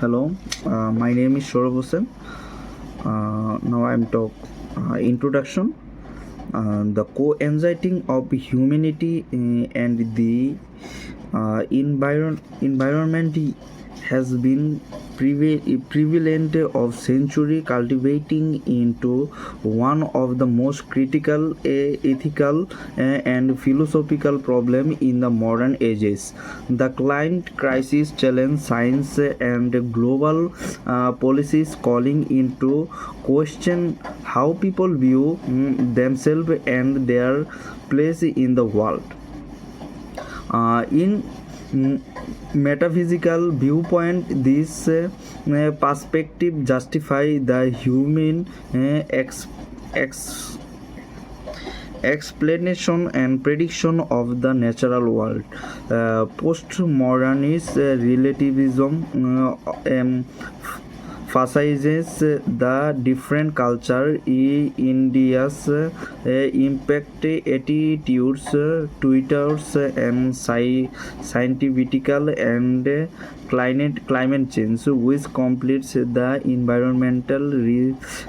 Hello, my name is Shorav Hussain. Now I'm talk introduction. The co-anxiety of humanity and the environment has been prevalent of century, cultivating into one of the most critical ethical and philosophical problem in the modern ages. The climate crisis challenge science and global policies, calling into question how people view themselves and their place in the world. In metaphysical viewpoint, this perspective justify the human ex- explanation and prediction of the natural world. Postmodernist relativism emphasizes the different culture India's impact attitudes, twitters and scientific and climate change, which completes the environmental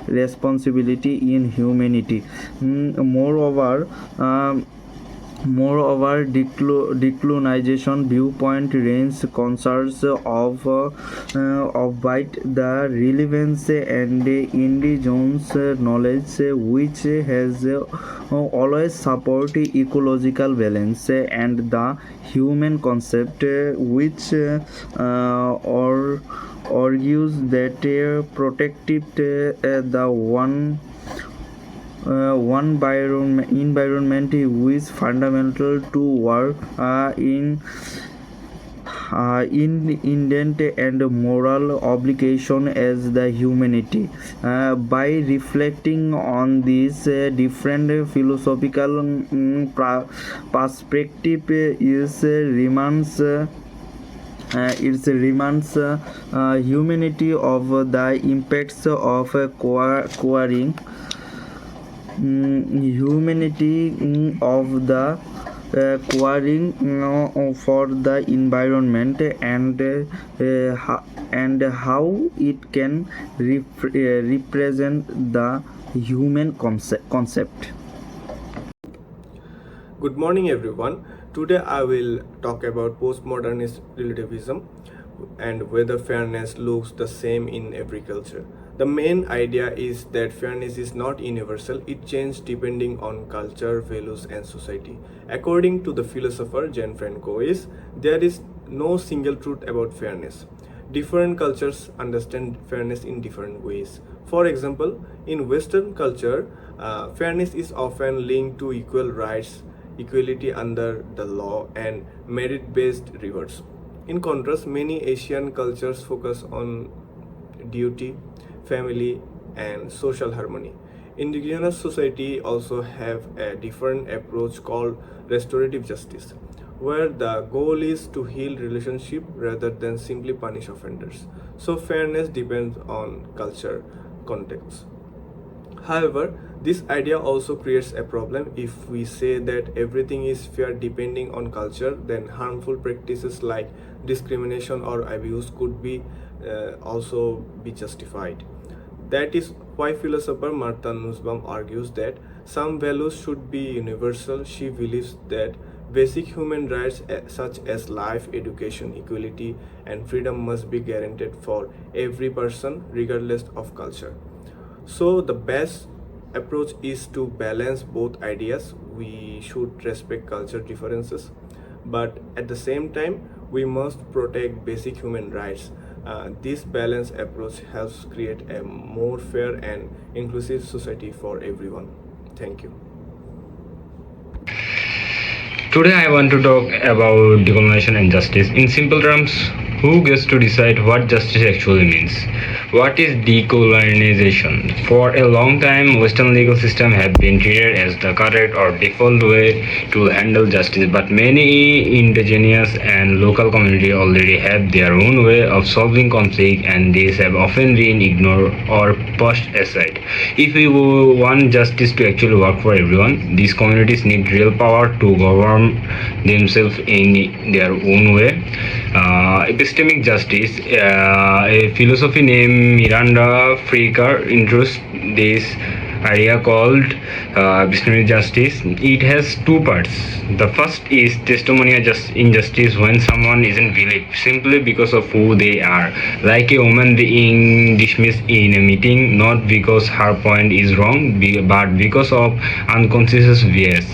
responsibility in humanity. Moreover, decolonization viewpoint range concerns of wide the relevance and indigenous knowledge, which has always support ecological balance and the human concept, which or argues that protective the one environment is fundamental to work in indent and moral obligation as the humanity. By reflecting on these different philosophical perspective, is reminds it reminds humanity of the impacts of acquiring humanity of the quarrying for the environment and how it can represent the human concept. Good morning, everyone. Today I will talk about postmodernist relativism and whether fairness looks the same in every culture. The main idea is that fairness is not universal, it changes depending on culture, values, and society. According to the philosopher Gianfranco, there is no single truth about fairness. Different cultures understand fairness in different ways. For example, in Western culture, fairness is often linked to equal rights, equality under the law, and merit-based rewards. In contrast, many Asian cultures focus on duty, family, and social harmony. Indigenous society also have a different approach called restorative justice, where the goal is to heal relationship rather than simply punish offenders. So fairness depends on culture context. However, this idea also creates a problem. If we say that everything is fair depending on culture, then harmful practices like discrimination or abuse could be also be justified. That is why philosopher Martha Nussbaum argues that some values should be universal. She believes that basic human rights such as life, education, equality, and freedom must be guaranteed for every person regardless of culture. So the best approach is to balance both ideas. We should respect culture differences, but at the same time, we must protect basic human rights. This balanced approach helps create a more fair and inclusive society for everyone. Thank you. Today I want to talk about decolonization and justice. In simple terms, who gets to decide what justice actually means? What is decolonization? For a long time, Western legal systems have been treated as the correct or default way to handle justice, but many indigenous and local communities already have their own way of solving conflict, and these have often been ignored or pushed aside. If we want justice to actually work for everyone, these communities need real power to govern themselves in their own way. If epistemic justice, a philosophy named Miranda Fricker introduced this idea called epistemic justice. It has two parts. The first is testimonial injustice, when someone isn't believed simply because of who they are, like a woman being dismissed in a meeting not because her point is wrong, but because of unconscious bias.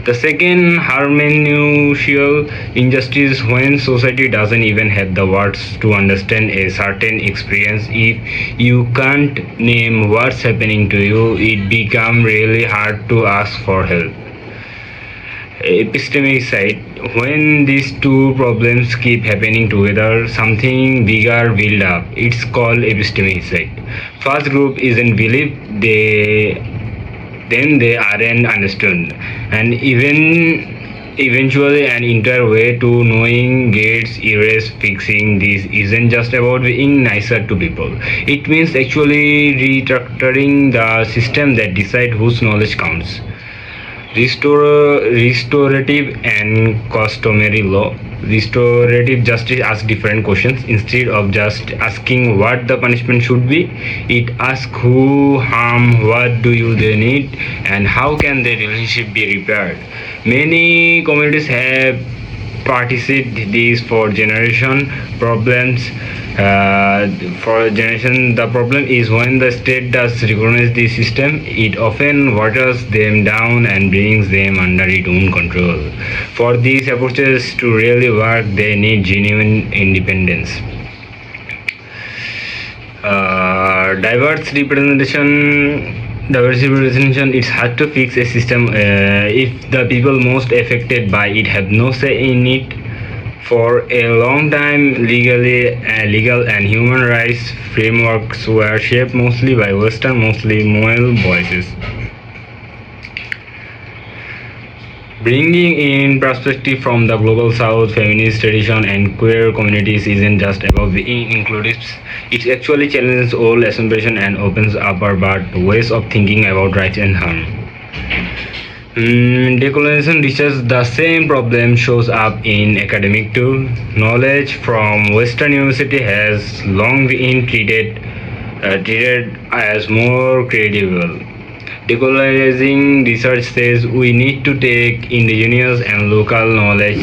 The second, hermeneutical injustice, when society doesn't even have the words to understand a certain experience. If you can't name what's happening to you, it becomes really hard to ask for help. Epistemic side, when these two problems keep happening together, something bigger build up. It's called epistemic side. First group isn't believed, then they aren't understood, and eventually an entire way to knowing gets erased. Fixing this isn't just about being nicer to people, it means actually restructuring the system that decide whose knowledge counts. Restorative and customary law. Restorative justice asks different questions. Instead of just asking what the punishment should be, it asks who harm, what do you they need, and how can the relationship be repaired. Many communities have participated these for generation problems. For a generation, the problem is when the state does recognize the system, it often waters them down and brings them under its own control. For these approaches to really work, they need genuine independence. Diverse representation, it's hard to fix a system if the people most affected by it have no say in it. For a long time, legal and human rights frameworks were shaped mostly by Western, mostly male voices. Bringing in perspective from the global south, feminist tradition, and queer communities isn't just about being inclusive. It actually challenges old assumptions and opens up our ways of thinking about right and harm. Decolonization research, the same problem shows up in academic too. Knowledge from Western university has long been treated as more credible. Decolonizing research says we need to take indigenous and local knowledge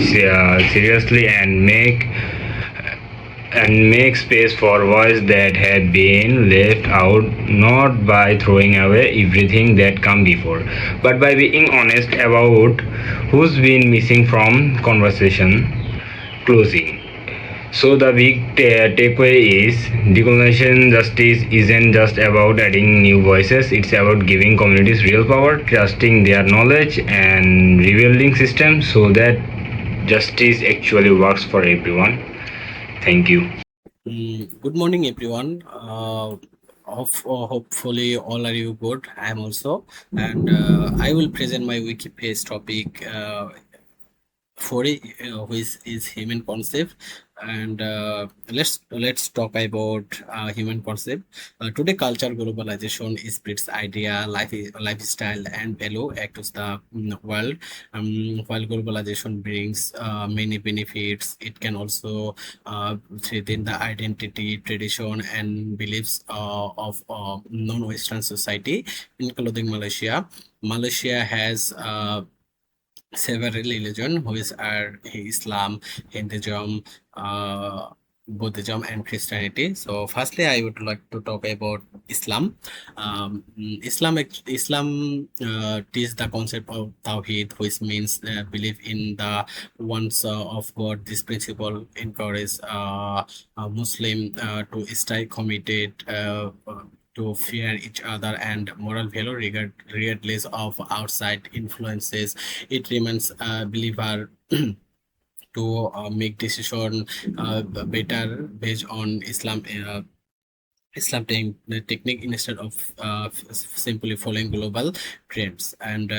seriously and make space for voices that have been left out, not by throwing away everything that come before, but by being honest about who's been missing from conversation. Closing. So the big takeaway is decolonization justice isn't just about adding new voices, it's about giving communities real power, trusting their knowledge, and rebuilding systems so that justice actually works for everyone. Thank you. Good morning, everyone. Hopefully, all are you good. I am also, and I will present my wiki page topic for it, which is human concept. And let's talk about human concept. Today, culture globalization spreads idea, lifestyle, and value across the world. While globalization brings many benefits, it can also threaten the identity, tradition, and beliefs of non-Western society, including Malaysia. Malaysia has several religions, which are Islam, Hinduism, uh, Buddhism, and Christianity. So, firstly, I would like to talk about Islam. Islam teaches the concept of Tawhid, which means belief in the oneness of God. This principle encourages Muslim to stay committed. To fear each other and moral value regardless of outside influences. It remains a believer to make decision better based on Islam the technique instead of simply following global trends. And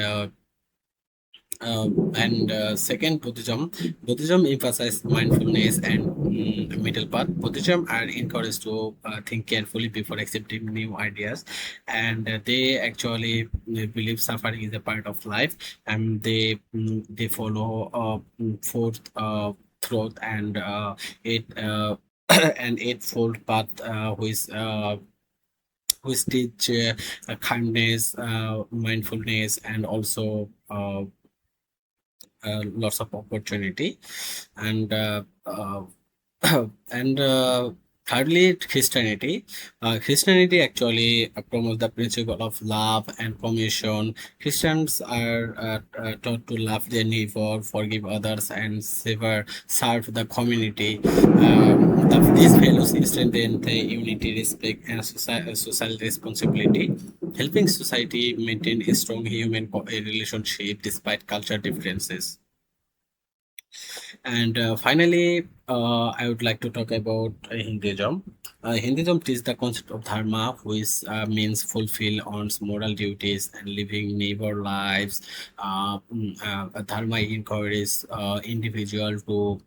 second, Buddhism emphasizes mindfulness and middle path. Buddhism are encouraged to think carefully before accepting new ideas, and they actually believe suffering is a part of life, and they follow fourth truth, and it an eightfold path, which teach kindness, mindfulness, and also lots of opportunity. And and thirdly, Christianity. Christianity actually promotes the principle of love and communion. Christians are taught to love their neighbor, forgive others, and serve the community. These values strengthen the unity, respect, and social responsibility, helping society maintain a strong human relationship despite culture differences. And finally, I would like to talk about Hinduism. Hinduism teaches the concept of dharma, which means fulfill one's moral duties and living neighbor lives. Dharma encourages individual to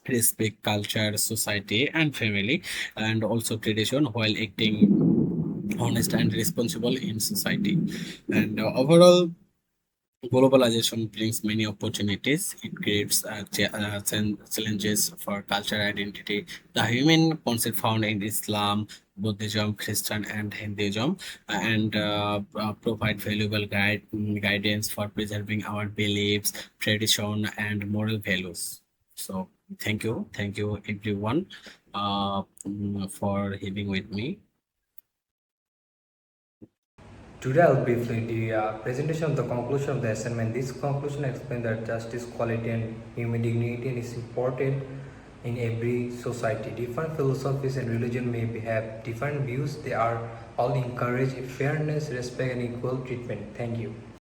respect culture, society, and family, and also tradition while acting honest and responsible in society. And overall, globalization brings many opportunities. It creates challenges for cultural identity. The human concept found in Islam, Buddhism, Christian, and Hinduism, and provide valuable guidance for preserving our beliefs, tradition, and moral values. So, thank you, everyone, for having with me. Today I'll briefly the presentation of the conclusion of the assignment. This conclusion explains that justice, quality, and human dignity is important in every society. Different philosophies and religion may have different views. They are all encourage fairness, respect, and equal treatment. Thank you.